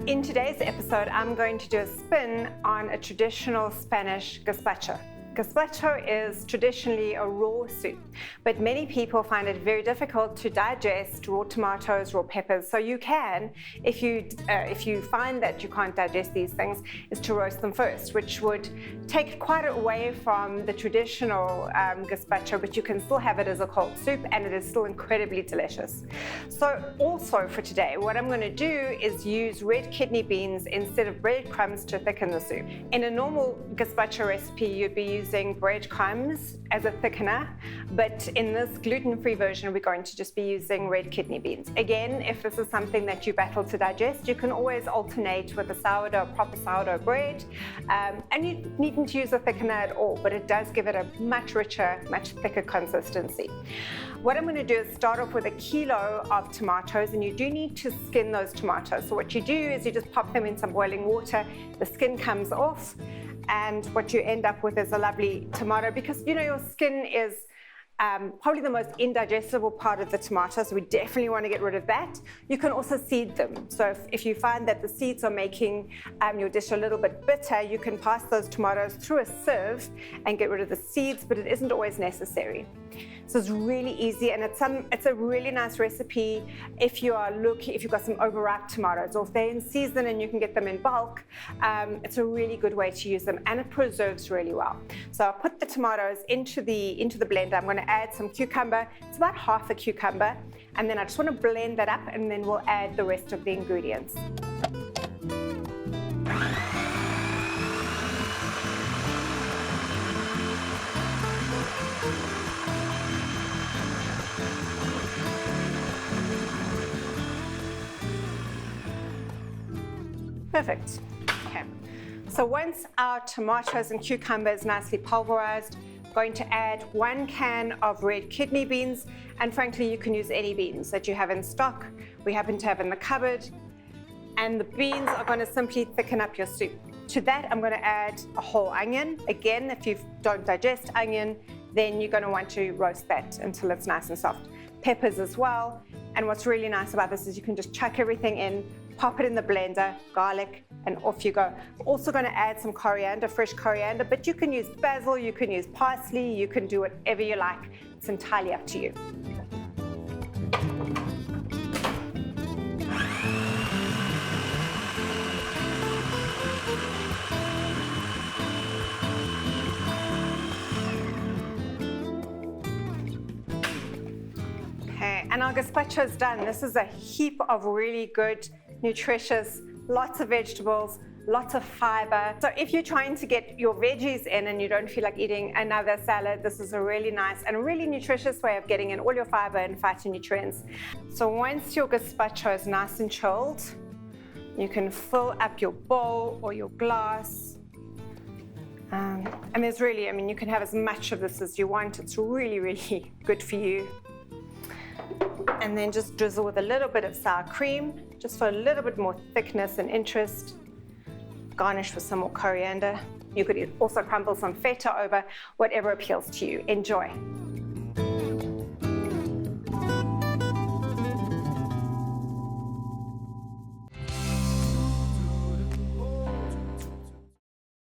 In today's episode, I'm going to do a spin on a traditional Spanish gazpacho. Gazpacho is traditionally a raw soup, but many people find it very difficult to digest raw tomatoes, raw peppers. So you can, if you find that you can't digest these things, is to roast them first, which would take it quite away from the traditional gazpacho, but you can still have it as a cold soup, and it is still incredibly delicious. So also for today, what I'm going to do is use red kidney beans instead of breadcrumbs to thicken the soup. In a normal gazpacho recipe, you'd be using breadcrumbs as a thickener, but in this gluten-free version, we're going to just be using red kidney beans. Again, if this is something that you battle to digest, you can always alternate with a sourdough, proper sourdough bread, and you needn't use a thickener at all, but it does give it a much richer, much thicker consistency. What I'm going to do is start off with a kilo of tomatoes, and you do need to skin those tomatoes. So what you do is you just pop them in some boiling water, the skin comes off, and what you end up with is a lovely tomato, because your skin is probably the most indigestible part of the tomato, so we definitely want to get rid of that. You can also seed them. So if you find that the seeds are making your dish a little bit bitter, you can pass those tomatoes through a sieve and get rid of the seeds, but it isn't always necessary. So it's really easy, and it's a really nice recipe if you've got some overripe tomatoes, or if they're in season and you can get them in bulk. It's a really good way to use them, and it preserves really well. So I'll put the tomatoes into the blender. I'm going to add some cucumber. It's about half a cucumber, and then I just want to blend that up, and then we'll add the rest of the ingredients. Perfect. Okay. So once our tomatoes and cucumber is nicely pulverized, I'm going to add 1 can of red kidney beans, and frankly, you can use any beans that you have in stock. We happen to have in the cupboard, and the beans are going to simply thicken up your soup. To that, I'm going to add a whole onion. Again, if you don't digest onion, then you're going to want to roast that until it's nice and soft. Peppers as well. And what's really nice about this is you can just chuck everything in, pop it in the blender, garlic, and off you go. We're also going to add some coriander, fresh coriander, but you can use basil, you can use parsley, you can do whatever you like. It's entirely up to you. Okay, and our gazpacho is done. This is a heap of really good, nutritious, lots of vegetables, lots of fiber. So if you're trying to get your veggies in and you don't feel like eating another salad, this is a really nice and really nutritious way of getting in all your fiber and phytonutrients. So once your gazpacho is nice and chilled, you can fill up your bowl or your glass. And there's really, you can have as much of this as you want. It's really, really good for you. And then just drizzle with a little bit of sour cream, just for a little bit more thickness and interest. Garnish with some more coriander. You could also crumble some feta over, whatever appeals to you. Enjoy.